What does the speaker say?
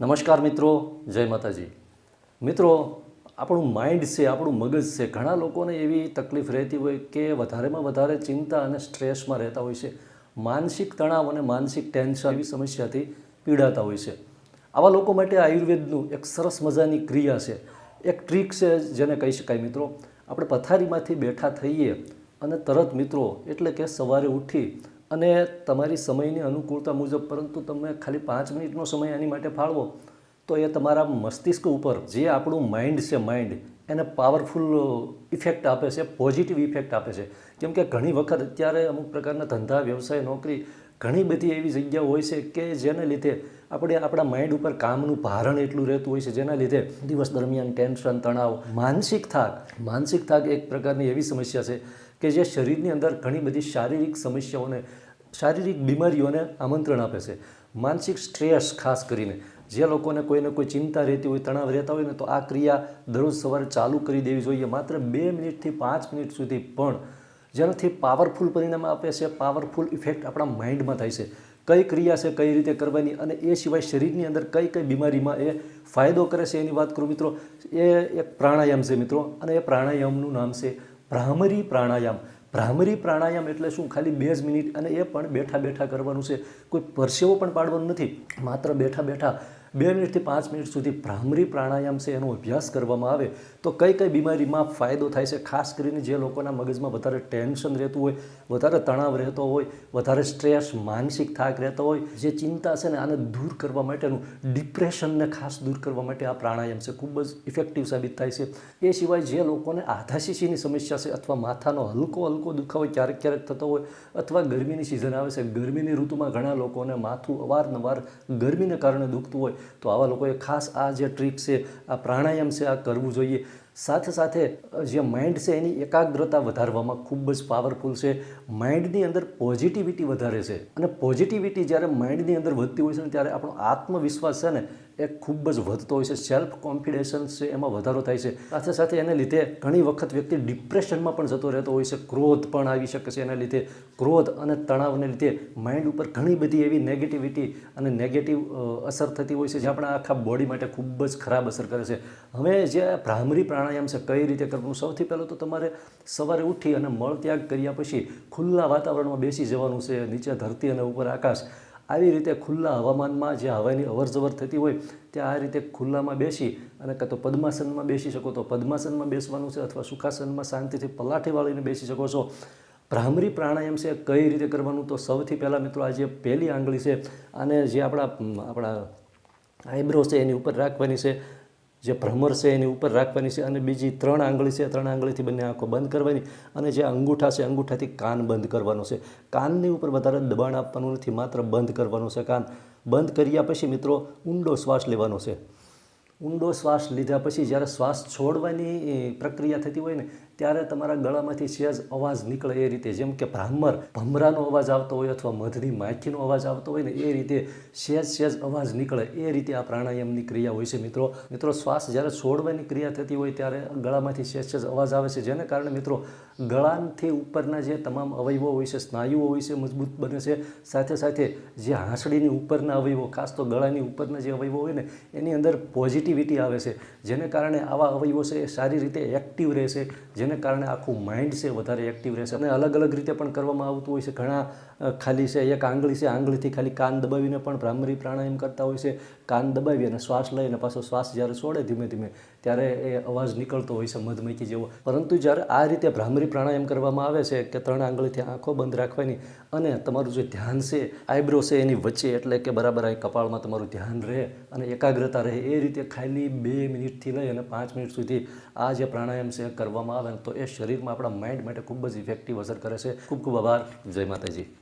નમસ્કાર મિત્રો, જય માતાજી. મિત્રો, આપણું માઇન્ડ છે, આપણું મગજ છે, ઘણા લોકોને એવી તકલીફ રહેતી હોય કે વધારેમાં વધારે ચિંતા અને સ્ટ્રેસમાં રહેતા હોય છે. માનસિક તણાવ અને માનસિક ટેન્શન એવી સમસ્યાથી પીડાતા હોય છે. આવા લોકો માટે આયુર્વેદનું એક સરસ મજાની ક્રિયા છે, એક ટ્રીક છે જેને કહી શકાય. મિત્રો, આપણે પથારીમાંથી બેઠા થઈએ અને તરત મિત્રો એટલે કે સવારે ઉઠી અને તમારી સમયની અનુકૂળતા મુજબ, પરંતુ તમે ખાલી 5 મિનિટનો સમય આની માટે ફાળવો તો એ તમારા મસ્તિષ્ક ઉપર જે આપણું માઇન્ડ છે, માઇન્ડ એને પાવરફુલ ઇફેક્ટ આપે છે, પોઝિટિવ ઇફેક્ટ આપે છે. કેમ કે ઘણી વખત અત્યારે અમુક પ્રકારના ધંધા, વ્યવસાય, નોકરી, ઘણી બધી એવી જગ્યાઓ હોય છે કે જેને લીધે આપણે આપણા માઇન્ડ ઉપર કામનું ભારણ એટલું રહેતું હોય છે, જેના લીધે દિવસ દરમિયાન ટેન્શન, તણાવ, માનસિક થાક એક પ્રકારની એવી સમસ્યા છે કે જે શરીરની અંદર ઘણી બધી શારીરિક સમસ્યાઓને, શારીરિક બીમારીઓને આમંત્રણ આપે છે. માનસિક સ્ટ્રેસ ખાસ કરીને જે લોકોને કોઈને કોઈ ચિંતા રહેતી હોય, તણાવ રહેતા હોય ને, તો આ ક્રિયા દરરોજ સવારે ચાલુ કરી દેવી જોઈએ. માત્ર 2 મિનિટથી 5 મિનિટ સુધી, પણ જેનાથી પાવરફુલ પરિણામ આપે છે, પાવરફુલ ઇફેક્ટ આપણા માઇન્ડમાં થાય છે. કઈ ક્રિયા છે, કઈ રીતે કરવાની, અને એ સિવાય શરીરની અંદર કઈ કઈ બીમારીમાં એ ફાયદો કરે છે એની વાત કરું મિત્રો. એ એક પ્રાણાયામ છે મિત્રો, અને એ પ્રાણાયામનું નામ છે ભ્રામરી પ્રાણાયામ. ભ્રામરી પ્રાણાયામ એટલે શું? ખાલી 2 જ મિનિટ, અને એ પણ બેઠા બેઠા કરવાનું છે. કોઈ પરસેવો પણ પાડવાનું નથી, માત્ર બેઠા બેઠા 2 મિનિટથી 5 મિનિટ સુધી ભ્રામરી પ્રાણાયામ છે એનો અભ્યાસ કરવામાં આવે તો કઈ કઈ બીમારીમાં ફાયદો થાય છે. ખાસ કરીને જે લોકોના મગજમાં વધારે ટેન્શન રહેતું હોય, વધારે તણાવ રહેતો હોય, વધારે સ્ટ્રેસ, માનસિક થાક રહેતો હોય, જે ચિંતા છે ને, આને દૂર કરવા માટેનું, ડિપ્રેશનને ખાસ દૂર કરવા માટે આ પ્રાણાયામ છે ખૂબ જ ઇફેક્ટિવ સાબિત થાય છે. એ સિવાય જે લોકોને આધાશીશીની સમસ્યા છે, અથવા માથાનો હલકો દુખાવો ક્યારેક ક્યારેક થતો હોય, અથવા ગરમીની સિઝન આવે છે, ગરમીની ઋતુમાં ઘણા લોકોને માથું અવારનવાર ગરમીને કારણે દુખતું હોય, તો આવા લોકોએ ખાસ આ જે ટ્રીક છે, આ પ્રાણાયામ છે, આ કરવું જોઈએ. સાથે સાથે જે માઇન્ડ છે એની એકાગ્રતા વધારવામાં ખૂબ જ પાવરફુલ છે. માઇન્ડની અંદર પોઝિટિવિટી વધારે છે, અને પોઝિટિવિટી જ્યારે માઇન્ડની અંદર વધતી હોય છે ને, ત્યારે આપણો આત્મવિશ્વાસ છે ને એ ખૂબ જ વધતો હોય છે. સેલ્ફ કોન્ફિડન્સ છે એમાં વધારો થાય છે. સાથે સાથે એને લીધે ઘણી વખત વ્યક્તિ ડિપ્રેશનમાં પણ જતો રહેતો હોય છે. ક્રોધ પણ આવી શકે છે. એના લીધે ક્રોધ અને તણાવને લીધે માઇન્ડ ઉપર ઘણી બધી એવી નેગેટિવિટી અને નેગેટિવ અસર થતી હોય છે, જે આપણા આખા બોડી માટે ખૂબ જ ખરાબ અસર કરે છે. હવે જે ભ્રામરી પ્રાણાયામ છે, કઈ રીતે કરવું? સૌથી પહેલાં તો તમારે સવારે ઉઠી અને મળત્યાગ કર્યા પછી ખુલ્લા વાતાવરણમાં બેસી જવાનું છે. નીચે ધરતી અને ઉપર આકાશ, આવી રીતે ખુલ્લા હવામાનમાં જે હવાની અવરજવર થતી હોય ત્યાં આ રીતે ખુલ્લામાં બેસી અને કાં તો પદ્માસનમાં બેસી શકો તો પદ્માસનમાં બેસવાનું છે, અથવા સુખાસનમાં શાંતિથી પલાઠી વાળીને બેસી શકો છો. ભ્રામરી પ્રાણાયામ છે કઈ રીતે કરવાનું? તો સૌથી પહેલાં મિત્રો, આ જે પહેલી આંગળી છે આને જે આપણા આઈબ્રો છે એની ઉપર રાખવાની છે, જે ભ્રમર છે એની ઉપર રાખવાની છે, અને બીજી 3 આંગળી છે, 3 આંગળીથી બંને આંખો બંધ કરવાની, અને જે અંગૂઠા છે અંગૂઠાથી કાન બંધ કરવાનો છે. કાનની ઉપર વધારે દબાણ આપવાનું નથી, માત્ર બંધ કરવાનું છે કાન. બંધ કર્યા પછી મિત્રો ઊંડો શ્વાસ લેવાનો છે. ઊંડો શ્વાસ લીધા પછી જ્યારે શ્વાસ છોડવાની પ્રક્રિયા થતી હોય ને, ત્યારે તમારા ગળામાંથી સહેજ અવાજ નીકળે એ રીતે, જેમ કે ભમરાનો અવાજ આવતો હોય અથવા મધની માખીનો અવાજ આવતો હોય ને, એ રીતે સહેજ અવાજ નીકળે, એ રીતે આ પ્રાણાયામની ક્રિયા હોય છે મિત્રો. શ્વાસ જ્યારે છોડવાની ક્રિયા થતી હોય ત્યારે ગળામાંથી સહેજ અવાજ આવે છે, જેને કારણે મિત્રો ગળાથી ઉપરના જે તમામ અવયવો હોય છે, સ્નાયુઓ હોય છે, મજબૂત બને છે. સાથે સાથે જે હાંસડીની ઉપરના અવયવો, ખાસ તો ગળાની ઉપરના જે અવયવો હોય ને, એની અંદર પોઝિટિવિટી આવે છે, જેને કારણે આવા અવયવો છે એ સારી રીતે એક્ટિવ રહેશે, જેને કારણે આખું માઇન્ડ છે વધારે એક્ટિવ રહેશે. અને અલગ અલગ રીતે પણ કરવામાં આવતું હોય છે. ઘણા ખાલી છે એક આંગળી છે, આંગળીથી ખાલી કાન દબાવીને પણ ભ્રામરી પ્રાણાયામ કરતા હોય છે. કાન દબાવી અને શ્વાસ લઈને પાછો શ્વાસ જ્યારે છોડે ધીમે ધીમે, ત્યારે એ અવાજ નીકળતો હોય છે મધમાખી જેવો. પરંતુ જ્યારે આ રીતે ભ્રામરી પ્રાણાયામ કરવામાં આવે છે કે 3 આંગળીથી આંખો બંધ રાખવાની, અને તમારું જે ધ્યાન છે આઈબ્રો છે એની વચ્ચે, એટલે કે બરાબર અહીં કપાળમાં તમારું ધ્યાન રહે અને એકાગ્રતા રહે, એ રીતે ખાલી 2 મિનિટથી લઈ અને 5 મિનિટ સુધી આ જે પ્રાણાયામ છે કરવામાં આવે તો એ શરીરમાં, આપણા માઇન્ડ માટે ખૂબ જ ઇફેક્ટિવ અસર કરે છે. ખૂબ ખૂબ આભાર. જય માતાજી.